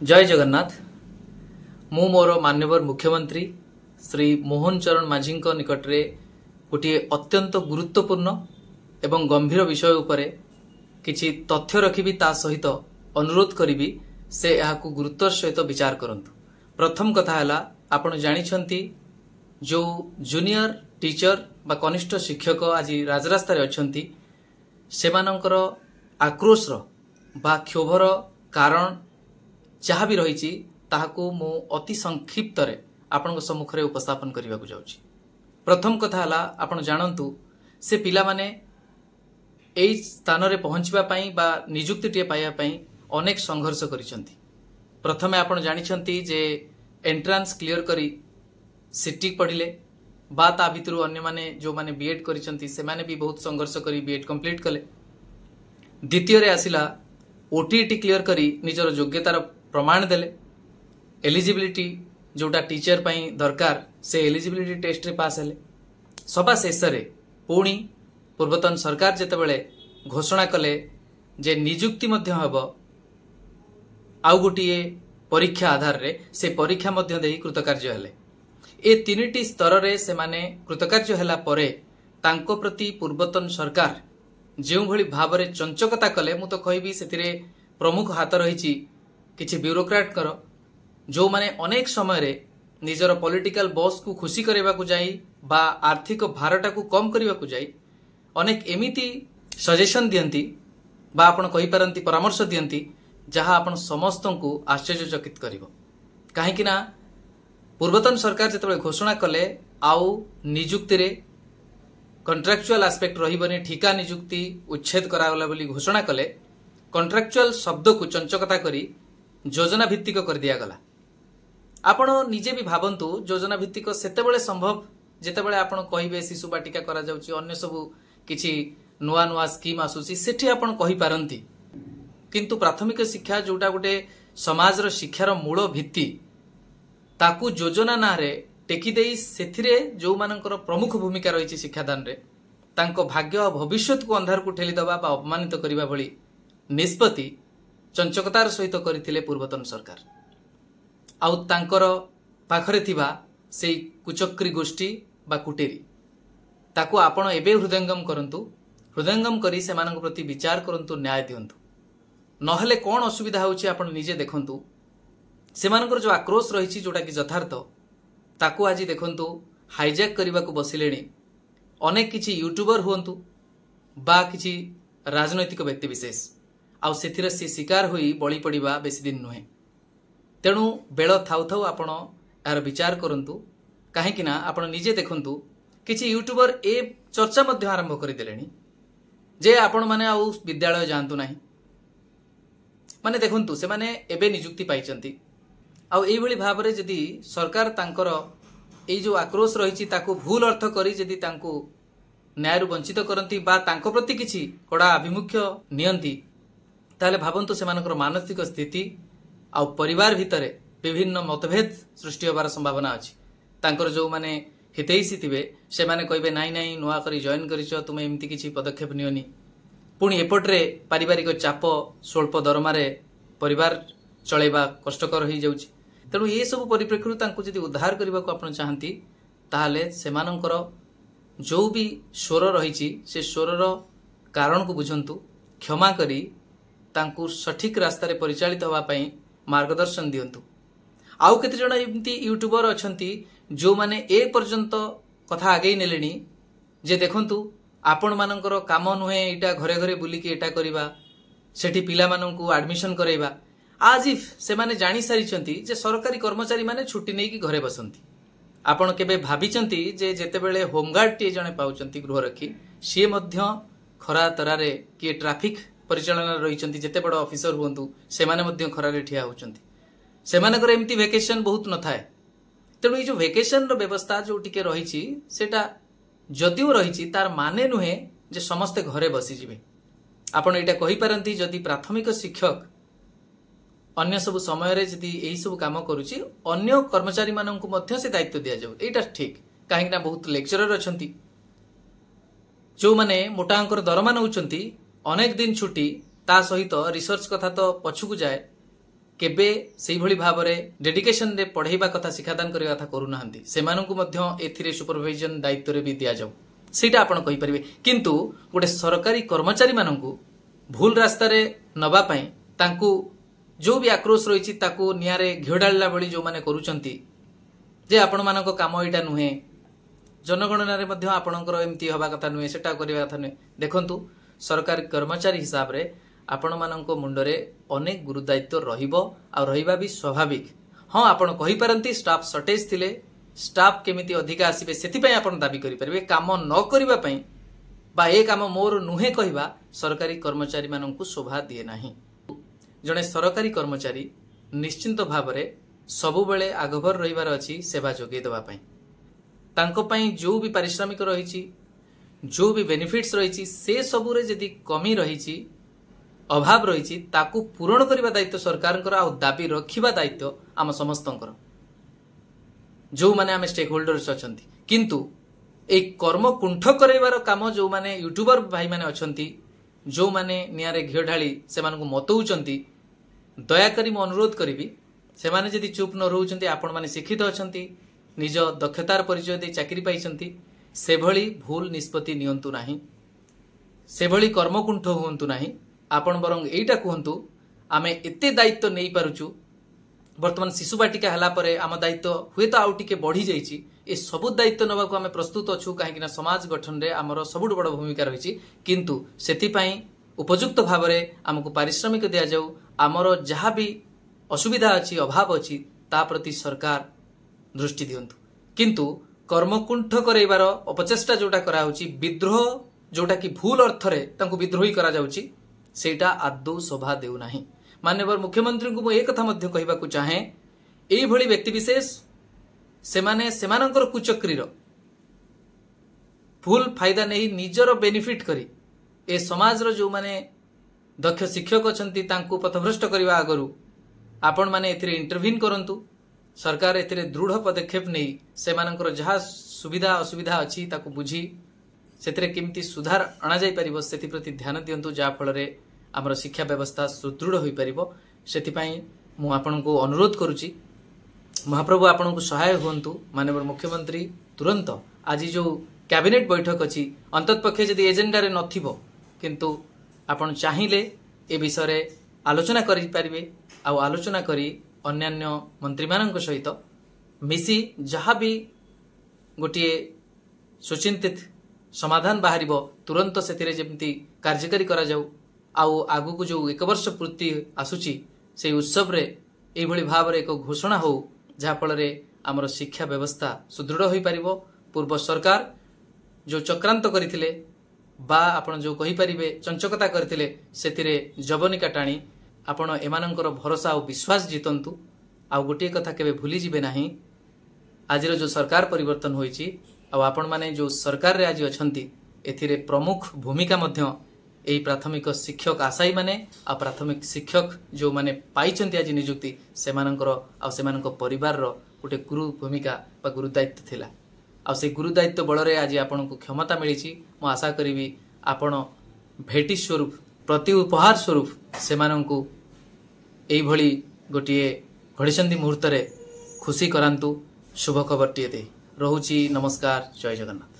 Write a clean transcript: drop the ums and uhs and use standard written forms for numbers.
जय जगन्नाथ। मु मोर मान्यवर मुख्यमंत्री श्री मोहन चरण माझी निकट रे गोटे अत्यंत गुरुत्वपूर्ण एवं गंभीर विषय उपरे किछि तथ्य रखिबी ता सहित अनुरोध करिबी से याकु गुरुत्वर सहित विचार करंतु। प्रथम कथा हला आपण जानिछंती जो जूनियर टीचर बा कनिष्ठ शिक्षक आज राजरास्ता रे अछंती सेमानंकर आक्रोशर बा क्षोभर कारण जहाँ भी रही ताहाकू मु अति संक्षिप्त रे आपन सम्मुख रे उपस्थापन करने को जाउची। प्रथम कथा हला आपण जानंतु से पिला माने एई स्थान रे पहुंचबा पई बा नियुक्ति टे पाइबा पई अनेक संघर्ष करिसंती। प्रथमे आपण जानिछंती जे एंट्रांस क्लियर करी सिटी पढ़िले बा ता भितरु अन्य माने जो माने बीएड करिसंती से माने भी बहुत संघर्ष करी बीएड कंप्लीट कले। द्वितीय रे आसिला ओटीईटी क्लियर करी निजर योग्यतार प्रमाण देले। एलिजिबिलिटी जोटा टीचर पाई दरकार से एलिजिबिलिटी टेस्ट रे पास हेले। सभा शेष रे पुणी पूर्वतन सरकार जेतेबेले घोषणा कले जे नियुक्ति मध्य हबो आउ गोटिए परीक्षा आधार रे से परीक्षा मध्य देई कृतकार्य हेले। ए तीनिटी स्तर रे से माने कृतकार्य हेला परे तांको प्रति पूर्वतन सरकार जो भली भाव रे चंचकता कले मु तो कहबी सेतिरे प्रमुख हाथ रही किछि ब्यूरोक्राट कर जो माने अनेक समय रे निजर पॉलिटिकल बॉस को खुशी करबा को जाई बा आर्थिक भारटा को कम करबा को जाई अनेक एमिति सजेशन दियंती बा आपण कहि पारंती परामर्श दियंती जहां आपण समस्त को आश्चर्यचकित करिवो। काहे कि ना पूर्वतन सरकार जेतबे घोषणा कले आउ नियुक्ति रे कॉन्ट्रैक्चुअल एस्पेक्ट रहिबनी ठिका नियुक्ति उच्छेद करागला बोली घोषणा कले कॉन्ट्रैक्चुअल शब्द को चंचकता करी योजना भित्तिक कर दिया गला। आपण निजे भी भाबंतु योजना भित्तिक सेतेबेले संभव जेतेबेले आपण कहिबे शिशु बाटिका करा जाउची अन्य सब किछि नुआ नुआ स्कीम आसुची सेठी आपण कहि पारंती किंतु प्राथमिक शिक्षा जोटा गोटे समाज रो शिक्षार मूल भित्ति ताकू योजना ना रे टेकी देई सेथिरे जो मानकर प्रमुख भूमिका रही शिक्षादान रे तांको भाग्य और भविष्यत को अंधार को ठेली दबा बा अपमानित करिबा भली निष्पत्ति चंचकतार सहित करथिले पूर्वतन सरकार। आउ तांकर पाखरे थिबा सेई कुचक्री गोष्ठी बा कुटेरी ताकू आपण एबे हृदयंगम करंतु। हृदयंगम करी सेमानक प्रति विचार करंतु, न्याय दियंतु। नहले कोन असुविधा होउची आपण निजे देखंतु। सेमानकर जो आक्रोश रहिछि जोटा कि यथार्थ ताकू आज देखंतु हाईजैक करने को बसिलेनी अनेक किछि यूट्यूबर हुंतु बा किछि राजनैतिक व्यक्ति विशेष आउ सेथिरे से शिकार होई बळी पड़िबा बेसी दिन नुहे। तेणु बेल थाउ थाउ आपण यार विचार करंतु। काहे कि ना आपण निजे देखंतु किछि यूट्यूबर ए चर्चा मध्य आरंभ करि देलेनी जे आपण माने आउ विद्यालय जांतु नाही। माने देखंतु से माने एबे नियुक्ति पाइचंती आउ एई भली भाव रे जदी सरकार तांकर एई जो आक्रोश रहिछि ताको भूल अर्थ करी जदी तांको न्याय वंचित करंती बा तांको प्रति किछि कड़ा अभिमुख्य नियंती ताले भाबंतु सेमानकर मानसिक स्थिति आउ परिवार भितरे विभिन्न मतभेद सृष्टि होबार संभावना अछि। तांकर जो माने हितैषी थिबे से माने कहबे नाई नाई नुआ करी जॉइन करिछ तुमे एमती किछि पदक्षेप नियोनी पुणी एपटरे पारिवारिक चाप स्वल्प दरमारे परिवार चलेबा कष्टकर हो जाउछि। तेणु ये सब परिप्रेक्षी तांको जदि उद्धार करने को आपण चाहती ताहले सेमानंकर जो भी स्वर रही से स्वर कारण को बुझंतु, क्षमा करी तांको सठिक रास्ता रे परिचालित होबा पई मार्गदर्शन दियंतु। आउ केते जण एमती यूट्यूबर अछंती जो माने ए पर्यंत कथा आगे नेलेनी जे देखंतु आपण मानकर काम नुहे एटा घरे घरे बुली के एटा करिबा सेठी पिला माननकु एडमिशन कराइबा आज इफ से माने जानी सारी जे सरकारी कर्मचारी माने छुट्टी नहीं कि घरे बसंती। आपण केबे भाबिचंती जे जेतेबेले होमगार्ड टी जणे पाउचंती गृह रखी सी मध्य खरा तरारे कि ट्रैफिक परिचालन रहिचंती जेते बड़ ऑफिसर हुंतु से माने मध्य खरारे ठिया होचंती सेमानकर एमती वेकेशन बहुत न थाए। तेणु ये जो वेकेशन रो व्यवस्था जो टिके रहिछि सेटा जदिও रहिछि तार माने नुहे जे समस्ते घरे बसी जिवे। आपण एटा कहि पारंती जदि प्राथमिक शिक्षक अन्य सब समय रे जदि एही सब काम करूची अन्य कर्मचारी माननकु मध्य से दायित्व दिया जाऊ एटा ठीक। काहे ना बहुत लेक्चरर अछंती जो माने मोटा अंकर दरमा नउचंती अनेक दिन छुट्टी ता सहित रिसर्च कथा तो पछुकु जाए केबे सेही भली भाबरे डेडिकेशन रे पढ़ेबा कथा शिक्षादान करबा कथा करू नाहंती सेमानंकु मध्य एथिरे सुपरविजन दायित्व रे भी दिया जाऊ सेटा आपण कहि परिबे किंतु गोटे सरकारी कर्मचारी मानंकु भूल रास्ता रे नबा पई तांकु जो भी आक्रोश रही ताकू नियारे घिओ डाला बड़ी जो माने करूचंती जे आपण मानक काम एटा नुहे जनगणना रे मध्य आपणकर एमती हवा कथा नुहे सेटा करबा कथा नुहे देखंतु सरकारी कर्मचारी हिसाब रे आपण मानक मुंडरे अनेक गुरुदायित्व रहिबो आ रहिबा भी स्वाभाविक हां आपण कहि परंती स्टाफ शॉर्टेज थिले स्टाफ केमिति अधिक आसीबे सेति पय आपण दाबी करि परबे काम न करबा पय बा ए काम मोर नुहे कहिबा सरकारी कर्मचारी माननकु शोभा दिए नाही जड़े सरकारी कर्मचारी निश्चिंत भावरे सबु बेले आगभर रहिबार अछि सेवा जोगे देबा पई तांको पई जो भी पारिश्रमिक रहिछि जो भी बेनिफिट्स रहिछि से सबु रे जदी कमी रहिछि अभाव रहिछि ताकू पूर्ण करबा दायित्व सरकारनकर आ दाबी रखिबा दायित्व आम समस्तनकर जो माने आम स्टेक होल्डर्स अछंती किंतु एक कर्म कुंठ करैबार काम जो माने यूट्यूबर भाई माने अछंती जो माने नियारे घिओ ढाली से मानकु मतौचंती दया करी मो अनुरोध करी से माने जदि चुप न रहउचंती आपण माने शिक्षित अछंती निज दक्षतार परिचय दे चाकरी पाइचंती से भली भूल निष्पत्ति नियंतु नाही से भली कर्मकुंठ हुंतु नाही आपण बरंग एटा कहंतु आमे एते दायित्व नै पारुचु वर्तमान शिशु बाटिका हला परे आम दायित्व हुए तो आउ टिके बढ़ी जाइछि ए सबु दायित्व नबा को आमे प्रस्तुत अछु काहे कि समाज गठन रे हमर सबुठ बड़ भूमिका रहिछि किंतु सेति पई उपयुक्त भाव रे हमकु पारिश्रमिक दिया जाऊ हमर जहा भी असुविधा अछि अभाव अछि ता प्रति सरकार दृष्टि दियंतु किंतु कर्मकुंठ करैबार अपचेष्टा जोटा करा होछि विद्रोह जोटा कि भूल अर्थ रे तांकु विद्रोही करा जाउछि सेटा आदौ शोभा देउ नाही माननीय मुख्यमंत्री को एक कथा मध्य कहबा को चाहे एई भली व्यक्ति विशेष सेमाने सेमानकर कुचक्रीर फुल फायदा नहीं निजर बेनिफिट करी ए समाज रो जो माने दक्ष शिक्षक अछंती तांकु पथभ्रष्ट करबा आगरु आपण माने एथिरे इंटरव्यून करंतु सरकार एथिरे दृढ़ पदक्षेप नै सेमानकर जहा सुविधा असुविधा अछि ताकु बुझी सेथिरे केमती सुधार अणा जाई परिबो सेति प्रति ध्यान दियंतु जा फल रे हमर शिक्षा व्यवस्था सुदृढ़ होई परिबो सेति पई मु आपनको अनुरोध करूची महाप्रभु आपनको सहाय हुंतु माननीय मुख्यमंत्री तुरंत आज जो कैबिनेट बैठक अछि अंततपक्षे यदि एजेंडा रे नथिबो किंतु आपण चाहिले ए विषय रे आलोचना करि परिबे आ आलोचना करी अन्यान्य मंत्री मानक सहित मिसी जहा भी गोटे सुचिंतित समाधान बाहरिबो तुरंत सेतिरे जेमती कार्यकारी करा जाऊ आउ आगु को जो 1 वर्ष पूर्ति आसुची से उत्सव रे एई भली भाव रे एक घोषणा हो जहा फल रे हमर शिक्षा व्यवस्था सुदृढ़ होई परिबो पूर्व सरकार जो चक्रांत करथिले बा आपण जो कहि परिबे चंचकता करथिले सेतिरे जवनिका टाणी आपण एमानंकर भरोसा और विश्वास जीतंतु आ गोटे कथा केबे भूली जिबे नाही आजिर जो सरकार परिवर्तन होईची आ आपण माने जो सरकार रे आज अछंती एथिरे प्रमुख भूमिका मध्य एई प्राथमिक शिक्षक आशायी माने आ प्राथमिक शिक्षक जो माने पाइचंती आज नियुक्ति सेमानंकर आ सेमानक परिवार रो गोटे गुरु भूमिका बा गुरु दायित्व थिला आ से गुरु दायित्व बल रे आज आपनको क्षमता मिलिची मो आशा करिवि आपण भेटी स्वरूप प्रति उपहार स्वरूप सेमानंकु एई भली गोटिए घड़ीसंधि मुहूर्त रे खुशी करांतु शुभ खबर टिए दे रहुची नमस्कार जय जगन्नाथ।